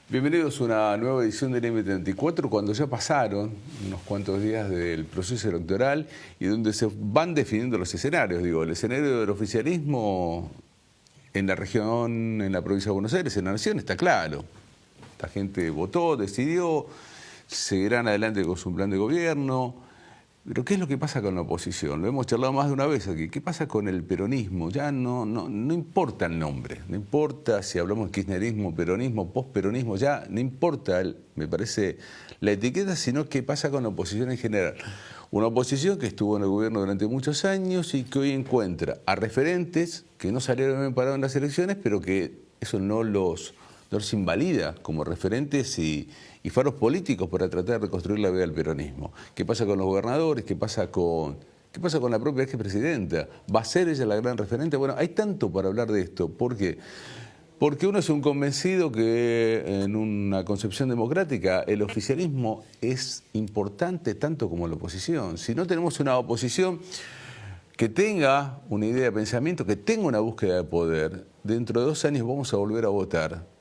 Bienvenidos a una nueva edición del M34, cuando ya pasaron unos cuantos días del proceso electoral y donde se van definiendo los escenarios. Digo, el escenario del oficialismo en la región, en la provincia de Buenos Aires, en la nación, está claro. La gente votó, decidió, seguirán adelante con su plan de gobierno. Pero ¿qué es lo que pasa con la oposición? Lo hemos charlado más de una vez aquí. ¿Qué pasa con el peronismo? Ya no importa el nombre, no importa si hablamos de kirchnerismo, peronismo, posperonismo, ya no importa, me parece, la etiqueta, sino qué pasa con la oposición en general. Una oposición que estuvo en el gobierno durante muchos años y que hoy encuentra a referentes que no salieron bien parados en las elecciones, pero que eso no los invalida como referentes y faros políticos para tratar de reconstruir la vida del peronismo. ¿Qué pasa con los gobernadores? ¿Qué pasa con la propia expresidenta? ¿Va a ser ella la gran referente? Bueno, hay tanto para hablar de esto. ¿Por qué? Porque uno es un convencido que en una concepción democrática el oficialismo es importante tanto como la oposición. Si no tenemos una oposición que tenga una idea de pensamiento, que tenga una búsqueda de poder, dentro de 2 años vamos a volver a votar.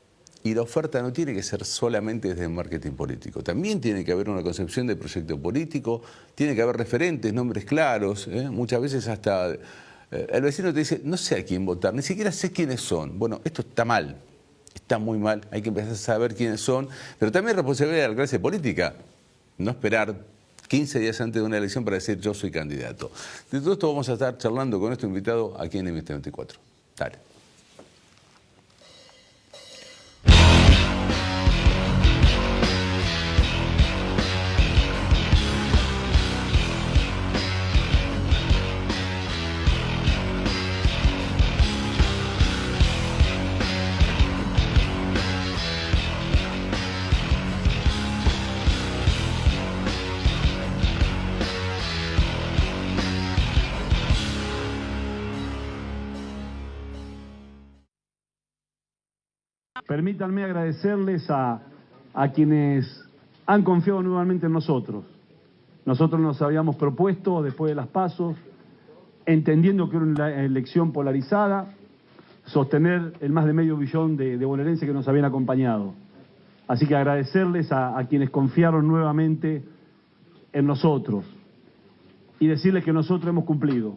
Y la oferta no tiene que ser solamente desde el marketing político. También tiene que haber una concepción de proyecto político, tiene que haber referentes, nombres claros. Muchas veces hasta el vecino te dice, no sé a quién votar, ni siquiera sé quiénes son. Bueno, esto está mal, está muy mal, hay que empezar a saber quiénes son, pero también responsabilidad de la clase política, no esperar 15 días antes de una elección para decir yo soy candidato. De todo esto vamos a estar charlando con nuestro invitado aquí en M24. Dale. Permítanme agradecerles a quienes han confiado nuevamente en nosotros. Nosotros nos habíamos propuesto, después de las PASO, entendiendo que era una elección polarizada, sostener el más de medio billón de bonaerenses que nos habían acompañado. Así que agradecerles a quienes confiaron nuevamente en nosotros y decirles que nosotros hemos cumplido.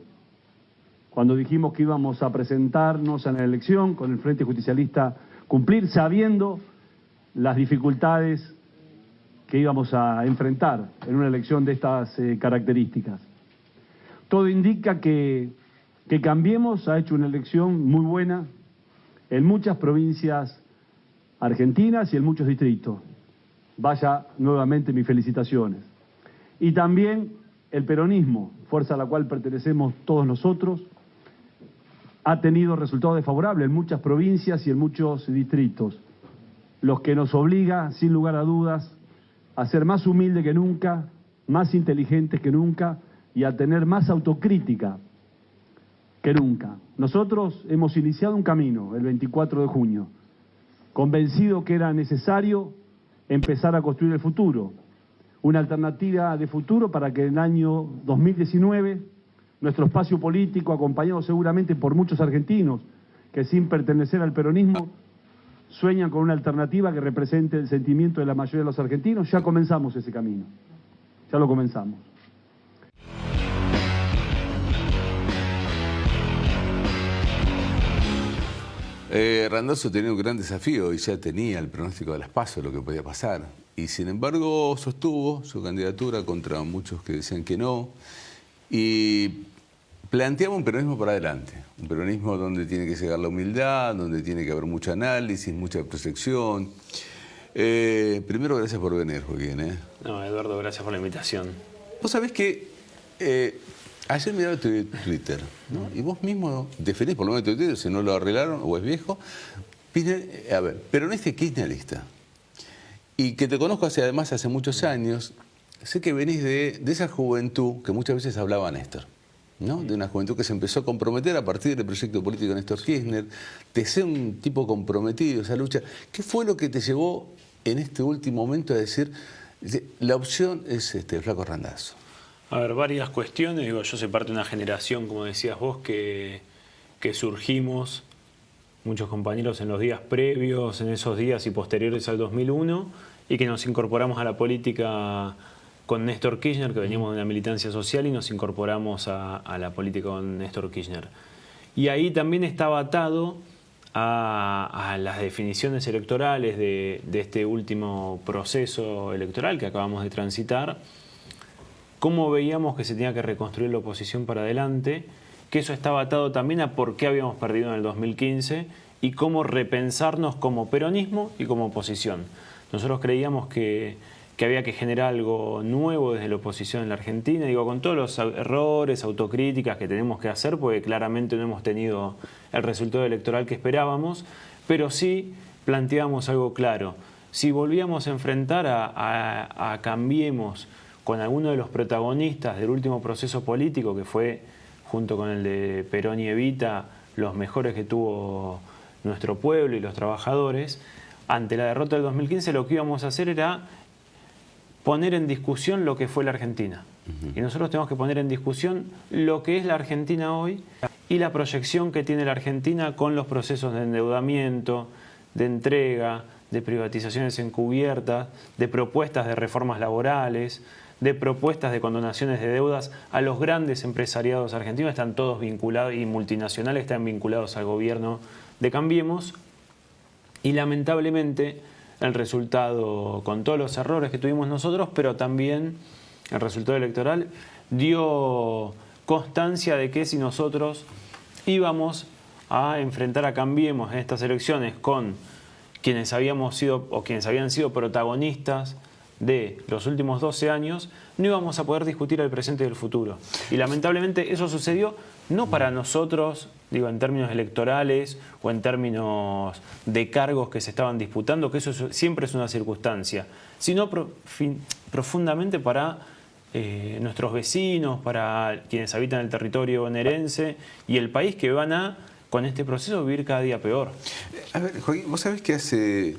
Cuando dijimos que íbamos a presentarnos en la elección con el Frente Justicialista, cumplir sabiendo las dificultades que íbamos a enfrentar en una elección de estas características. Todo indica que Cambiemos ha hecho una elección muy buena en muchas provincias argentinas y en muchos distritos. Vaya nuevamente mis felicitaciones. Y también el peronismo, fuerza a la cual pertenecemos todos nosotros, ha tenido resultados desfavorables en muchas provincias y en muchos distritos, los que nos obliga, sin lugar a dudas, a ser más humildes que nunca, más inteligentes que nunca y a tener más autocrítica que nunca. Nosotros hemos iniciado un camino el 24 de junio, convencido que era necesario empezar a construir el futuro, una alternativa de futuro para que en el año 2019 nuestro espacio político, acompañado seguramente por muchos argentinos que sin pertenecer al peronismo sueñan con una alternativa que represente el sentimiento de la mayoría de los argentinos, ya comenzamos ese camino, ya lo comenzamos. Randazzo tenía un gran desafío y ya tenía el pronóstico de las PASO, lo que podía pasar. Y sin embargo sostuvo su candidatura contra muchos que decían que no. Y planteaba un peronismo para adelante, un peronismo donde tiene que llegar la humildad, donde tiene que haber mucho análisis, mucha proyección. Primero, gracias por venir, Joaquín. No, Eduardo, gracias por la invitación. Vos sabés que ayer miraba tu Twitter, ¿no? Y vos mismo definís, por lo menos tu Twitter, si no lo arreglaron o es viejo, peronista y kirchnerista. Y que te conozco además hace muchos años. Sé que venís de esa juventud que muchas veces hablaba Néstor, ¿no? De una juventud que se empezó a comprometer a partir del proyecto político de Néstor Kirchner. Te sé un tipo comprometido, esa lucha. ¿Qué fue lo que te llevó en este último momento a decir, la opción es el Flaco Randazzo? A ver, varias cuestiones. Digo, yo soy parte de una generación, como decías vos, que surgimos muchos compañeros en los días previos, en esos días y posteriores al 2001, y que nos incorporamos a la política con Néstor Kirchner, que veníamos de una militancia social y nos incorporamos a la política con Néstor Kirchner. Y ahí también estaba atado a las definiciones electorales de este último proceso electoral que acabamos de transitar, cómo veíamos que se tenía que reconstruir la oposición para adelante, que eso estaba atado también a por qué habíamos perdido en el 2015 y cómo repensarnos como peronismo y como oposición. Nosotros creíamos que había que generar algo nuevo desde la oposición en la Argentina, digo, con todos los errores, autocríticas que tenemos que hacer, porque claramente no hemos tenido el resultado electoral que esperábamos, pero sí planteamos algo claro. Si volvíamos a enfrentar a Cambiemos con alguno de los protagonistas del último proceso político, que fue, junto con el de Perón y Evita, los mejores que tuvo nuestro pueblo y los trabajadores, ante la derrota del 2015 lo que íbamos a hacer era poner en discusión lo que fue la Argentina. Y nosotros tenemos que poner en discusión lo que es la Argentina hoy y la proyección que tiene la Argentina con los procesos de endeudamiento, de entrega, de privatizaciones encubiertas, de propuestas de reformas laborales, de propuestas de condonaciones de deudas a los grandes empresariados argentinos. Están todos vinculados, y multinacionales están vinculados al gobierno de Cambiemos. Y lamentablemente el resultado, con todos los errores que tuvimos nosotros, pero también el resultado electoral, dio constancia de que si nosotros íbamos a enfrentar a Cambiemos en estas elecciones con quienes habíamos sido o quienes habían sido protagonistas de los últimos 12 años, no íbamos a poder discutir el presente y el futuro. Y lamentablemente eso sucedió no para nosotros, digo, en términos electorales o en términos de cargos que se estaban disputando, que eso siempre es una circunstancia, sino profundamente para nuestros vecinos, para quienes habitan el territorio bonaerense y el país, que van a, con este proceso, vivir cada día peor. A ver, Joaquín, vos sabés que hace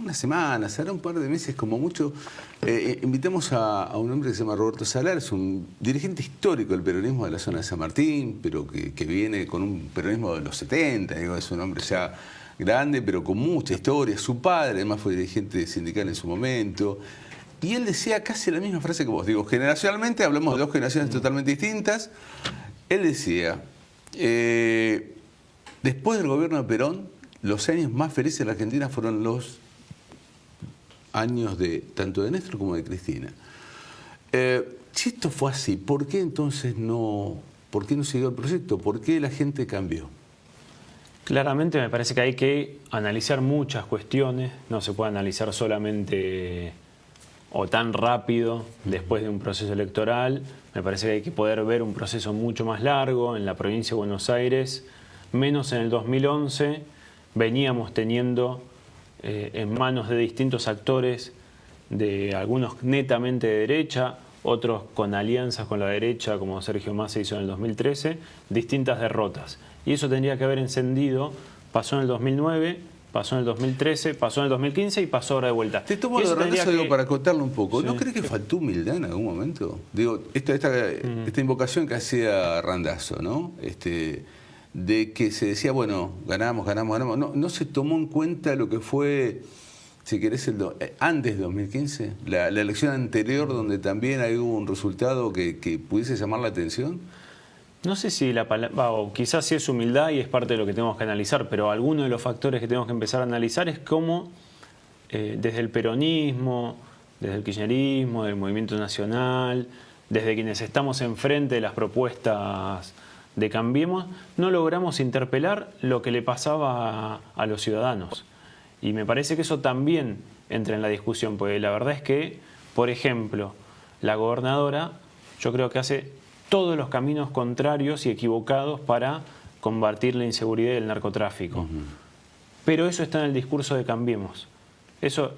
unas semanas, ahora un par de meses como mucho, invitamos a un hombre que se llama Roberto Salar, es un dirigente histórico del peronismo de la zona de San Martín, pero que viene con un peronismo de los 70, digo, es un hombre ya grande, pero con mucha historia. Su padre además fue dirigente sindical en su momento, y él decía casi la misma frase que vos. Digo, generacionalmente hablamos de dos generaciones totalmente distintas. Él decía, después del gobierno de Perón, los años más felices de la Argentina fueron los años tanto de Néstor como de Cristina. Si esto fue así, ¿por qué entonces no siguió el proyecto? ¿Por qué la gente cambió? Claramente me parece que hay que analizar muchas cuestiones, no se puede analizar solamente o tan rápido después de un proceso electoral. Me parece que hay que poder ver un proceso mucho más largo en la provincia de Buenos Aires, menos en el 2011, veníamos teniendo en manos de distintos actores, de algunos netamente de derecha, otros con alianzas con la derecha, como Sergio Massa hizo en el 2013, distintas derrotas. Y eso tendría que haber encendido, pasó en el 2009, pasó en el 2013, pasó en el 2015 y pasó ahora de vuelta. Te tomo de Randazzo, digo, para acotarlo un poco. Sí. ¿No crees que faltó humildad en algún momento? Digo, esta invocación que hacía Randazzo, ¿no? De que se decía, bueno, ganamos. No se tomó en cuenta lo que fue, si querés, antes de 2015, la elección anterior, donde también hubo un resultado que pudiese llamar la atención. No sé si la palabra, o quizás sí es humildad y es parte de lo que tenemos que analizar, pero alguno de los factores que tenemos que empezar a analizar es cómo desde el peronismo, desde el kirchnerismo, del movimiento nacional, desde quienes estamos enfrente de las propuestas de Cambiemos, no logramos interpelar lo que le pasaba a los ciudadanos. Y me parece que eso también entra en la discusión, porque la verdad es que, por ejemplo, la gobernadora, yo creo que hace todos los caminos contrarios y equivocados para combatir la inseguridad y el narcotráfico. Pero eso está en el discurso de Cambiemos. Eso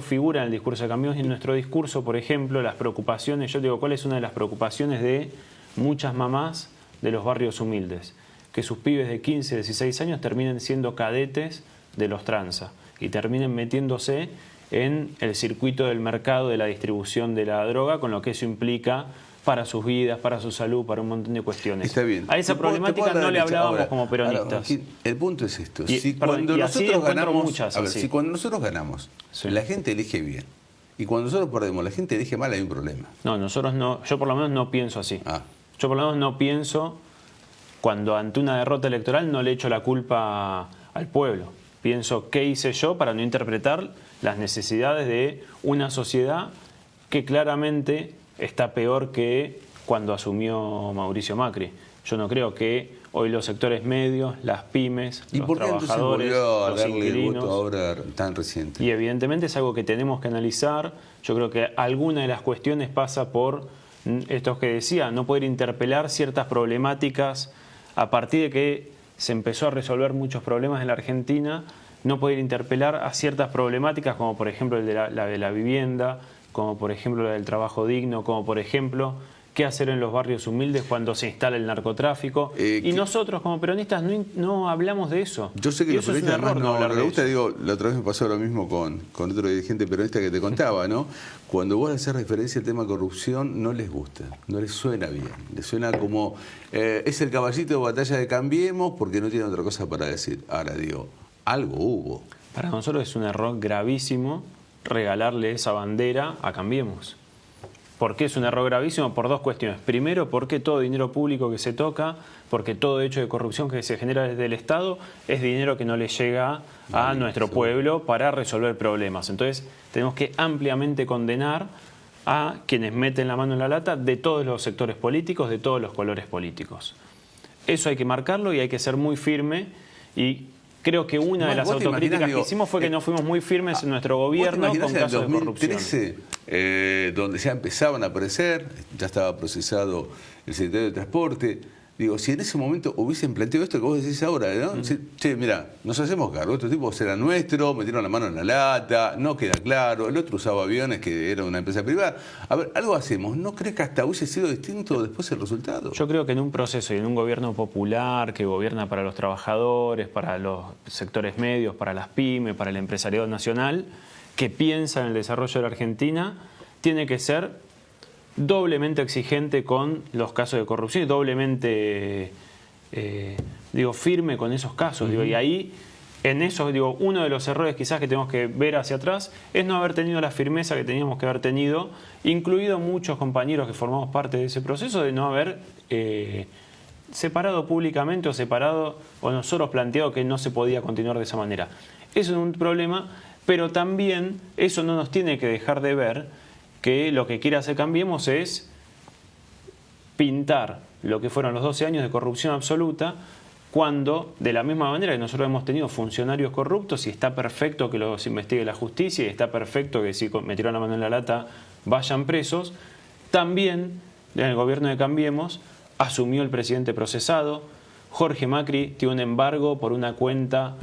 figura en el discurso de Cambiemos y en nuestro discurso, por ejemplo, las preocupaciones. Yo digo, ¿cuál es una de las preocupaciones de muchas mamás de los barrios humildes? Que sus pibes de 15, 16 años terminen siendo cadetes de los tranza y terminen metiéndose en el circuito del mercado de la distribución de la droga, con lo que eso implica para sus vidas, para su salud, para un montón de cuestiones. Está bien. A esa problemática no le hablábamos como peronistas. Ahora, el punto es esto. Y, si perdón, cuando y así nosotros encuentro ganamos, muchas, a ver, así. si cuando nosotros ganamos, Sí. la gente elige bien. Y cuando nosotros perdemos, la gente elige mal, hay un problema. No, nosotros no, yo por lo menos no pienso así. Ah. Yo por lo menos no pienso, cuando ante una derrota electoral no le echo la culpa al pueblo. Pienso qué hice yo para no interpretar las necesidades de una sociedad que claramente está peor que cuando asumió Mauricio Macri. Yo no creo que hoy los sectores medios, las pymes, ¿Y los por qué entonces trabajadores, volvió a los darle el inquilinos... voto ahora tan reciente? Y evidentemente es algo que tenemos que analizar. Yo creo que alguna de las cuestiones pasa por esto que decía, no poder interpelar ciertas problemáticas a partir de que se empezó a resolver muchos problemas en la Argentina, no poder interpelar a ciertas problemáticas como por ejemplo la de la vivienda, como por ejemplo la del trabajo digno, como por ejemplo qué hacer en los barrios humildes cuando se instala el narcotráfico. Y nosotros como peronistas no hablamos de eso. Yo sé que y los eso es un peronistas error no hablar le de gusta, eso. digo, la otra vez me pasó lo mismo con otro dirigente peronista que te contaba, ¿no? Cuando vos haces referencia al tema corrupción, no les gusta, no les suena bien. Les suena como, es el caballito de batalla de Cambiemos porque no tienen otra cosa para decir. Ahora digo, algo hubo. Para nosotros es un error gravísimo regalarle esa bandera a Cambiemos. ¿Por qué es un error gravísimo? Por dos cuestiones. Primero, porque todo dinero público que se toca, porque todo hecho de corrupción que se genera desde el Estado es dinero que no le llega a nuestro pueblo para resolver problemas. Entonces, tenemos que ampliamente condenar a quienes meten la mano en la lata de todos los sectores políticos, de todos los colores políticos. Eso hay que marcarlo y hay que ser muy firme y... Creo que una de las autocríticas que hicimos fue que no fuimos muy firmes en nuestro gobierno con casos de corrupción. En el 2013, donde ya empezaban a aparecer, ya estaba procesado el secretario de Transporte. Digo, si en ese momento hubiesen planteado esto que vos decís ahora, ¿no? Che, mira, nos hacemos cargo, estos tipos eran nuestros, metieron la mano en la lata, no queda claro, el otro usaba aviones que era una empresa privada. A ver, algo hacemos, ¿no crees que hasta hubiese sido distinto después el resultado? Yo creo que en un proceso y en un gobierno popular que gobierna para los trabajadores, para los sectores medios, para las pymes, para el empresariado nacional, que piensa en el desarrollo de la Argentina, tiene que ser doblemente exigente con los casos de corrupción y doblemente firme con esos casos. Y ahí, en eso, uno de los errores quizás que tenemos que ver hacia atrás es no haber tenido la firmeza que teníamos que haber tenido, incluido muchos compañeros que formamos parte de ese proceso, de no haber separado públicamente o nosotros planteado que no se podía continuar de esa manera. Eso es un problema, pero también eso no nos tiene que dejar de ver que lo que quiere hacer Cambiemos es pintar lo que fueron los 12 años de corrupción absoluta, cuando de la misma manera que nosotros hemos tenido funcionarios corruptos y está perfecto que los investigue la justicia y está perfecto que si metieron la mano en la lata vayan presos, también en el gobierno de Cambiemos asumió el presidente procesado. Jorge Macri tiene un embargo por una cuenta,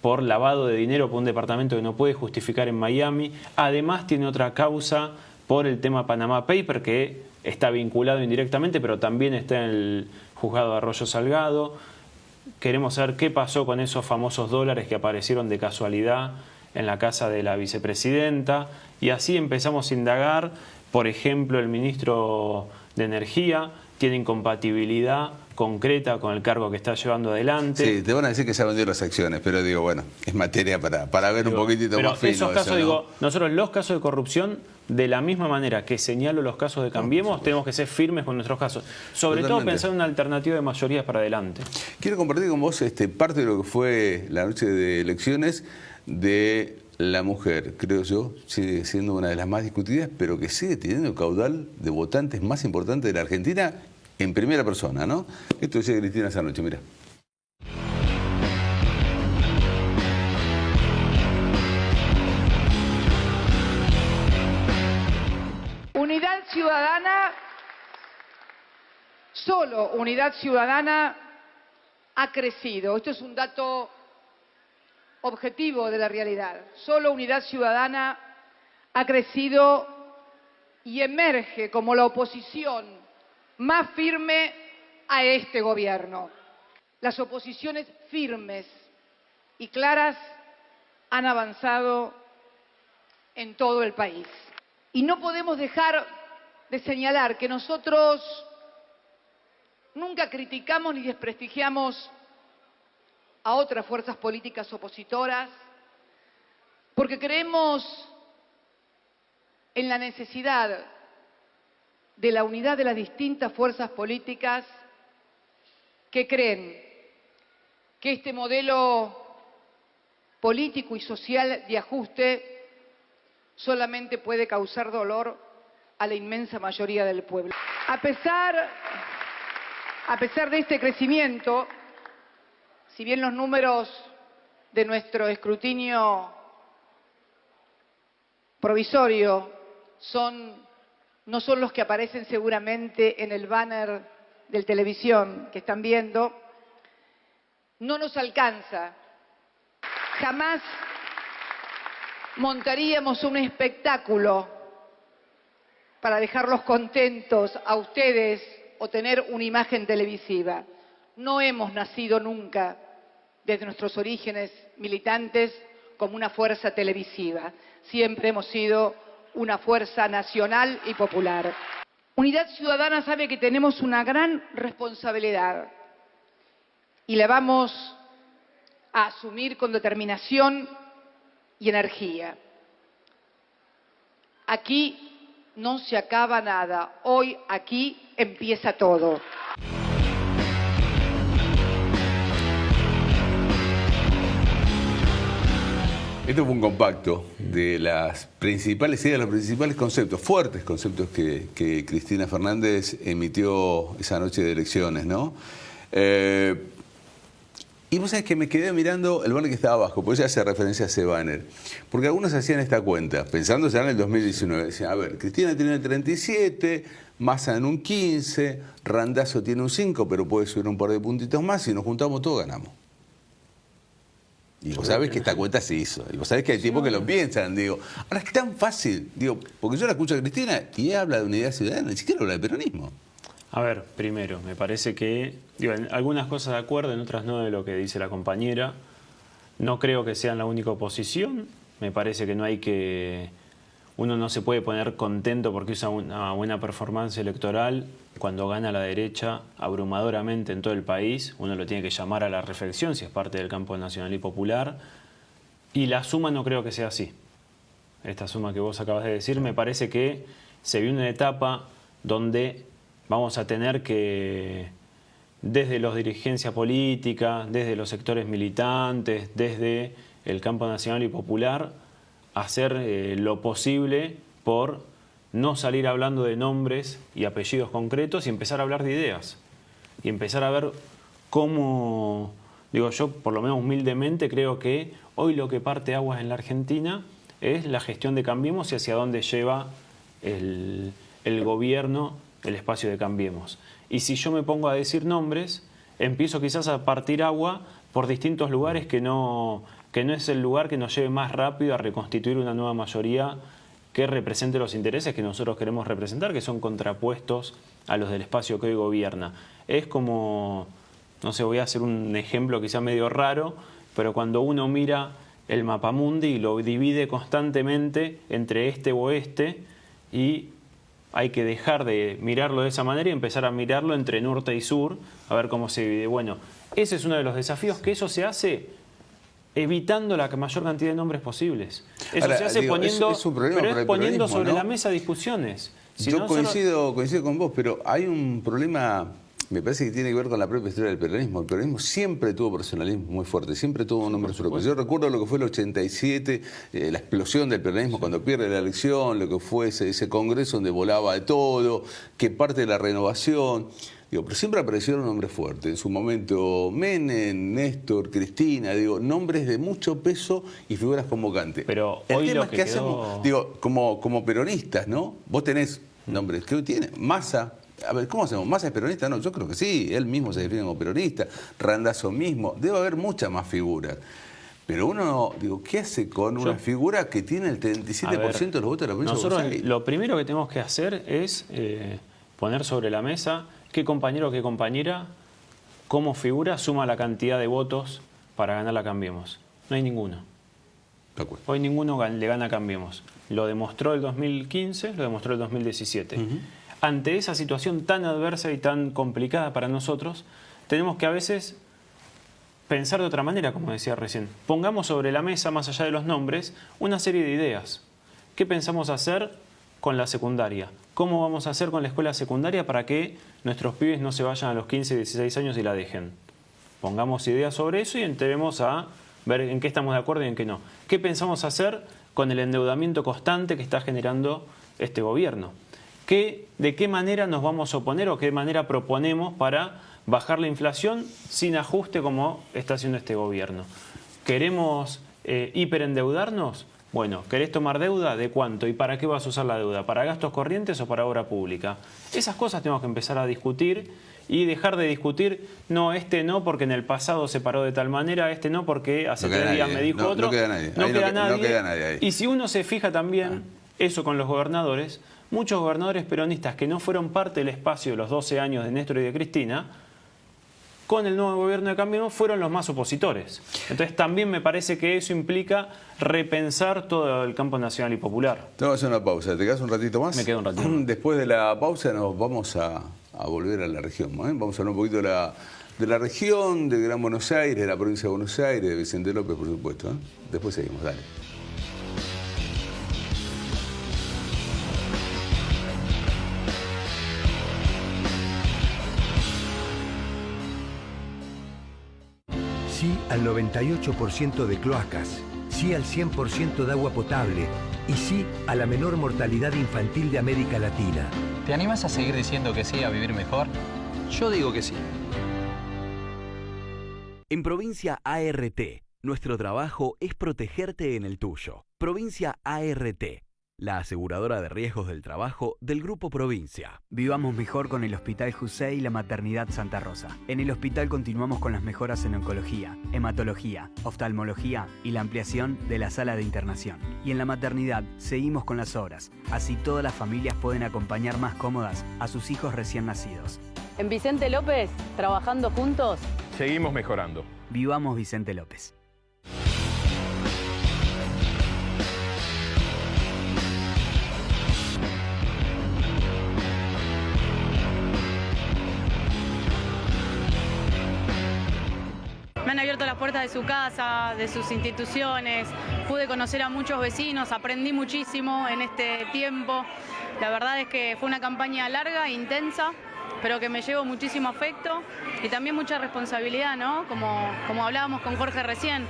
por lavado de dinero por un departamento que no puede justificar en Miami. Además tiene otra causa por el tema Panama Paper que está vinculado indirectamente, pero también está en el juzgado de Arroyo Salgado. Queremos saber qué pasó con esos famosos dólares que aparecieron de casualidad en la casa de la vicepresidenta. Y así empezamos a indagar. Por ejemplo, el ministro de Energía tiene incompatibilidad concreta con el cargo que está llevando adelante. Sí, te van a decir que ya vendió las acciones, pero digo, bueno, es materia para ver un poquitito más fino. Esos casos, eso, ¿no? Nosotros los casos de corrupción, de la misma manera que señalo los casos de Cambiemos, tenemos que ser firmes con nuestros casos. Sobre todo pensar en una alternativa de mayorías para adelante. Quiero compartir con vos parte de lo que fue la noche de elecciones de la mujer, creo yo, sigue siendo una de las más discutidas, pero que sigue teniendo el caudal de votantes más importante de la Argentina en primera persona, ¿no? Esto decía Cristina esa noche, mira. Unidad Ciudadana, solo Unidad Ciudadana ha crecido. Esto es un dato objetivo de la realidad. Solo Unidad Ciudadana ha crecido y emerge como la oposición más firme a este gobierno. Las oposiciones firmes y claras han avanzado en todo el país. Y no podemos dejar de señalar que nosotros nunca criticamos ni desprestigiamos a otras fuerzas políticas opositoras, porque creemos en la necesidad de la unidad de las distintas fuerzas políticas que creen que este modelo político y social de ajuste solamente puede causar dolor a la inmensa mayoría del pueblo. A pesar de este crecimiento, si bien los números de nuestro escrutinio provisorio no son los que aparecen seguramente en el banner de televisión que están viendo, no nos alcanza. Jamás montaríamos un espectáculo para dejarlos contentos a ustedes o tener una imagen televisiva. No hemos nacido nunca, desde nuestros orígenes militantes, como una fuerza televisiva. Siempre hemos sido una fuerza nacional y popular. Unidad Ciudadana sabe que tenemos una gran responsabilidad y la vamos a asumir con determinación y energía. Aquí no se acaba nada, hoy aquí empieza todo. Esto fue un compacto de las principales ideas, los principales conceptos, fuertes conceptos que Cristina Fernández emitió esa noche de elecciones, ¿no? Y vos sabés que me quedé mirando el banner que estaba abajo, porque ella hace referencia a ese banner. Porque algunos hacían esta cuenta, pensando ya en el 2019. Decían, a ver, Cristina tiene un 37, Massa en un 15, Randazzo tiene un 5, pero puede subir un par de puntitos más, y nos juntamos todos, ganamos. Y vos sabés que esta cuenta se hizo. Y vos sabés que hay tipos que lo piensan. Digo, ahora es tan fácil. Digo, porque yo la escucho a Cristina y ella habla de unidad ciudadana, ni siquiera habla de peronismo. A ver, primero, me parece que, digo, en algunas cosas de acuerdo, en otras no, de lo que dice la compañera. No creo que sean la única oposición. Me parece que no hay que... Uno no se puede poner contento porque usa una buena performance electoral cuando gana la derecha abrumadoramente en todo el país. Uno lo tiene que llamar a la reflexión si es parte del campo nacional y popular. Y la suma no creo que sea así. Esta suma que vos acabas de decir, me parece que se viene una etapa donde vamos a tener que, desde los dirigencia política, desde los sectores militantes, desde el campo nacional y popular, hacer lo posible por no salir hablando de nombres y apellidos concretos y empezar a hablar de ideas. Y empezar a ver cómo, digo yo, por lo menos humildemente, creo que hoy lo que parte aguas en la Argentina es la gestión de Cambiemos y hacia dónde lleva el gobierno el espacio de Cambiemos. Y si yo me pongo a decir nombres, empiezo quizás a partir agua por distintos lugares que no es el lugar que nos lleve más rápido a reconstituir una nueva mayoría que represente los intereses que nosotros queremos representar, que son contrapuestos a los del espacio que hoy gobierna. Es como, no sé, voy a hacer un ejemplo quizá medio raro, pero cuando uno mira el mapamundi y lo divide constantemente entre este o oeste, y hay que dejar de mirarlo de esa manera y empezar a mirarlo entre norte y sur, a ver cómo se divide. Bueno, ese es uno de los desafíos, que eso se hace evitando la mayor cantidad de nombres posibles. Eso ahora, se hace poniendo, es un problema, pero es poniendo sobre, ¿no?, la mesa discusiones. Si yo no, coincido con vos, pero hay un problema, me parece que tiene que ver con la propia historia del peronismo. El peronismo siempre tuvo personalismo muy fuerte, siempre tuvo un nombre propio. Yo recuerdo lo que fue el 87, la explosión del peronismo cuando pierde la elección, lo que fue ese congreso donde volaba de todo, que parte de la renovación. Digo, pero siempre aparecieron nombres fuertes. En su momento Menem, Néstor, Cristina, digo, nombres de mucho peso y figuras convocantes. Pero el hoy tema lo es que que quedó... hacemos, digo, como peronistas, ¿no? Vos tenés nombres que hoy tiene Massa. A ver, ¿cómo hacemos? ¿Massa es peronista? No, yo creo que sí. Él mismo se define como peronista. Randazzo mismo. Debe haber muchas más figuras. Pero uno, digo, ¿qué hace con una figura que tiene el 37% de los votos de la provincia de Buenos Aires? Lo primero que tenemos que hacer es poner sobre la mesa qué compañero o qué compañera, como figura, suma la cantidad de votos para ganar la Cambiemos. No hay ninguno. Hoy ninguno le gana a Cambiemos. Lo demostró el 2015, lo demostró el 2017. ante esa situación tan adversa y tan complicada para nosotros, tenemos que a veces pensar de otra manera, como decía recién. Pongamos sobre la mesa, más allá de los nombres, una serie de ideas. ¿Qué pensamos hacer con la secundaria? ¿Cómo vamos a hacer con la escuela secundaria para que nuestros pibes no se vayan a los 15, 16 años y la dejen? Pongamos ideas sobre eso y entremos a ver en qué estamos de acuerdo y en qué no. ¿Qué pensamos hacer con el endeudamiento constante que está generando este gobierno? ¿De qué manera nos vamos a oponer o qué manera proponemos para bajar la inflación sin ajuste como está haciendo este gobierno? ¿Queremos hiperendeudarnos? Bueno, ¿querés tomar deuda? ¿De cuánto? ¿Y para qué vas a usar la deuda? ¿Para gastos corrientes o para obra pública? Esas cosas tenemos que empezar a discutir y dejar de discutir, no, este no porque en el pasado se paró de tal manera, este no porque hace 3 días me dijo otro. No queda nadie. No queda nadie ahí. Y si uno se fija también, eso con los gobernadores, muchos gobernadores peronistas que no fueron parte del espacio de los 12 años de Néstor y de Cristina, con el nuevo gobierno de Cambiemos fueron los más opositores. Entonces también me parece que eso implica repensar todo el campo nacional y popular. Te vamos a hacer una pausa. ¿Te quedas un ratito más? Me quedo un ratito más. Después de la pausa nos vamos a volver a la región. Vamos a hablar un poquito de la región, de Gran Buenos Aires, de la provincia de Buenos Aires, de Vicente López, por supuesto. Después seguimos, dale. Sí al 98% de cloacas, sí al 100% de agua potable y sí a la menor mortalidad infantil de América Latina. ¿Te animas a seguir diciendo que sí a vivir mejor? Yo digo que sí. En Provincia ART, nuestro trabajo es protegerte en el tuyo. Provincia ART, la aseguradora de riesgos del trabajo del Grupo Provincia. Vivamos mejor con el Hospital José y la Maternidad Santa Rosa. En el hospital continuamos con las mejoras en oncología, hematología, oftalmología y la ampliación de la sala de internación. Y en la maternidad seguimos con las obras, así todas las familias pueden acompañar más cómodas a sus hijos recién nacidos. En Vicente López, trabajando juntos, seguimos mejorando. Vivamos Vicente López. me han abierto las puertas de su casa, de sus instituciones, pude conocer a muchos vecinos, aprendí muchísimo en este tiempo. La verdad es que fue una campaña larga, intensa, pero que me llevo muchísimo afecto y también mucha responsabilidad, ¿no? Como hablábamos con Jorge recién,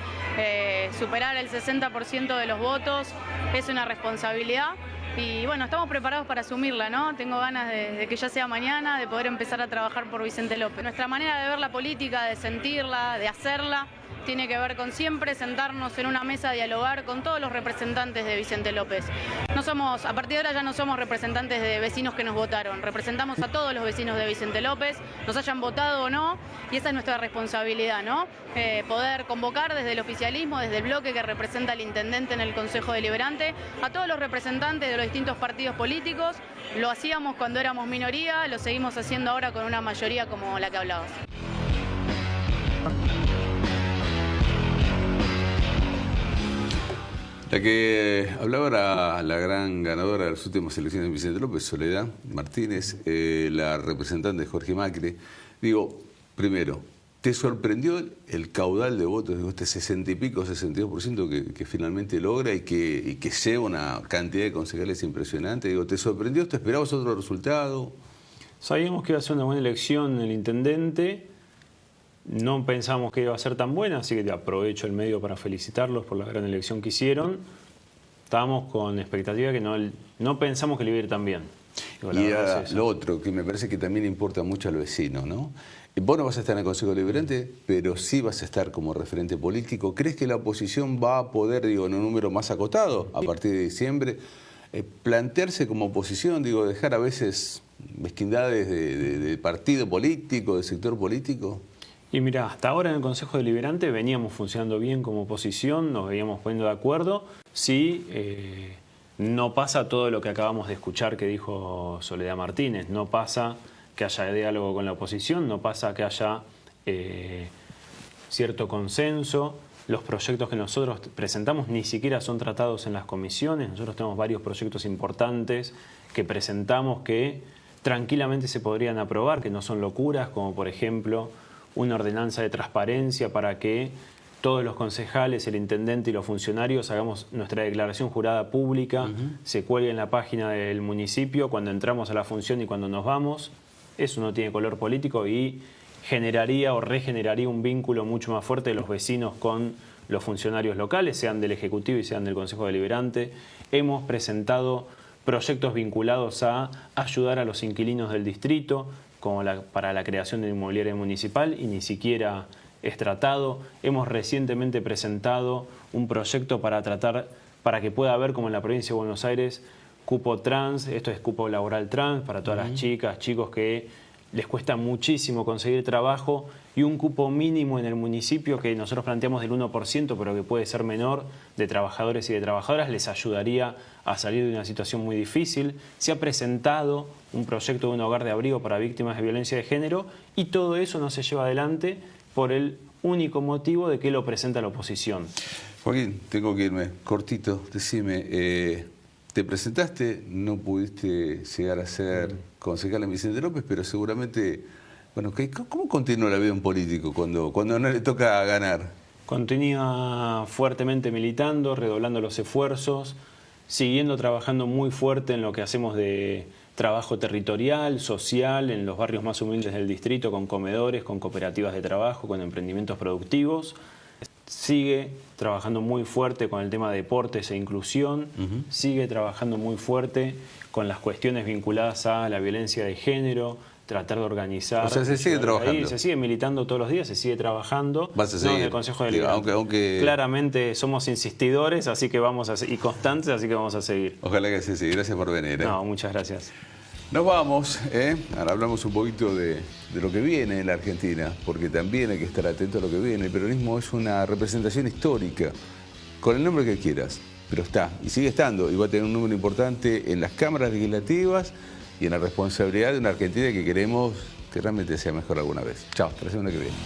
superar el 60% de los votos es una responsabilidad. Y bueno, estamos preparados para asumirla, ¿no? Tengo ganas de que ya sea mañana, de poder empezar a trabajar por Vicente López. Nuestra manera de ver la política, de sentirla, de hacerla, tiene que ver con siempre sentarnos en una mesa a dialogar con todos los representantes de Vicente López. No somos, a partir de ahora ya no somos representantes de vecinos que nos votaron, representamos a todos los vecinos de Vicente López, nos hayan votado o no, y esa es nuestra responsabilidad, ¿no? Poder convocar desde el oficialismo, desde el bloque que representa al intendente en el Consejo Deliberante, a todos los representantes de los distintos partidos políticos. Lo hacíamos cuando éramos minoría, lo seguimos haciendo ahora con una mayoría como la que hablabas. La que hablaba era la gran ganadora de las últimas elecciones de Vicente López, Soledad Martínez, la representante de Jorge Macri. Digo, primero, ¿te sorprendió el caudal de votos, digo, este 60 y pico, 62% que finalmente logra y que lleva una cantidad de concejales impresionante? Digo, ¿te sorprendió? ¿Te esperabas otro resultado? Sabíamos que iba a ser una buena elección el intendente. No pensamos que iba a ser tan buena, así que aprovecho el medio para felicitarlos por la gran elección que hicieron. Estábamos con expectativa que no pensamos que le iba a ir tan bien. Digo, y ahora, lo otro, que me parece que también importa mucho al vecino, ¿no? Vos no vas a estar en el Consejo Deliberante, pero sí vas a estar como referente político. ¿Crees que la oposición va a poder, digo, en un número más acotado, a partir de diciembre, plantearse como oposición, digo, dejar a veces mezquindades de partido político, de sector político? Y mira, hasta ahora en el Consejo Deliberante veníamos funcionando bien como oposición, nos veníamos poniendo de acuerdo. Si no pasa todo lo que acabamos de escuchar que dijo Soledad Martínez, no pasa que haya diálogo con la oposición, no pasa que haya cierto consenso. Los proyectos que nosotros presentamos ni siquiera son tratados en las comisiones. Nosotros tenemos varios proyectos importantes que presentamos que tranquilamente se podrían aprobar, que no son locuras, como por ejemplo una ordenanza de transparencia para que todos los concejales, el intendente y los funcionarios hagamos nuestra declaración jurada pública, se cuelgue en la página del municipio cuando entramos a la función y cuando nos vamos. Eso no tiene color político y generaría o regeneraría un vínculo mucho más fuerte de los vecinos con los funcionarios locales, sean del Ejecutivo y sean del Consejo Deliberante. Hemos presentado proyectos vinculados a ayudar a los inquilinos del distrito, como para la creación de inmobiliaria municipal, y ni siquiera es tratado. Hemos recientemente presentado un proyecto para que pueda haber, como en la provincia de Buenos Aires, cupo trans, esto es cupo laboral trans, para todas las chicas, chicos que les cuesta muchísimo conseguir trabajo, y un cupo mínimo en el municipio que nosotros planteamos del 1%, pero que puede ser menor, de trabajadores y de trabajadoras, les ayudaría a salir de una situación muy difícil. Se ha presentado un proyecto de un hogar de abrigo para víctimas de violencia de género, y todo eso no se lleva adelante por el único motivo de que lo presenta la oposición. Joaquín, tengo que irme. Cortito, decime, te presentaste, no pudiste llegar a ser concejal en Vicente López, pero seguramente, bueno, ¿cómo continúa la vida de un político cuando no le toca ganar? Continúa fuertemente militando, redoblando los esfuerzos, siguiendo trabajando muy fuerte en lo que hacemos de trabajo territorial, social, en los barrios más humildes del distrito, con comedores, con cooperativas de trabajo, con emprendimientos productivos. Sigue trabajando muy fuerte con el tema de deportes e inclusión, sigue trabajando muy fuerte con las cuestiones vinculadas a la violencia de género, tratar de organizar. O sea, se sigue trabajando. Se sigue militando todos los días, se sigue trabajando. Vas a seguir. No en el Consejo Deliberante. Aunque claramente somos insistidores, así que y constantes, así que vamos a seguir. Ojalá que sí. Gracias por venir. No, muchas gracias. Nos vamos, ahora hablamos un poquito de lo que viene en la Argentina, porque también hay que estar atento a lo que viene. El peronismo es una representación histórica, con el nombre que quieras, pero está, y sigue estando, y va a tener un número importante en las cámaras legislativas y en la responsabilidad de una Argentina que queremos que realmente sea mejor alguna vez. Chao, hasta la semana que viene.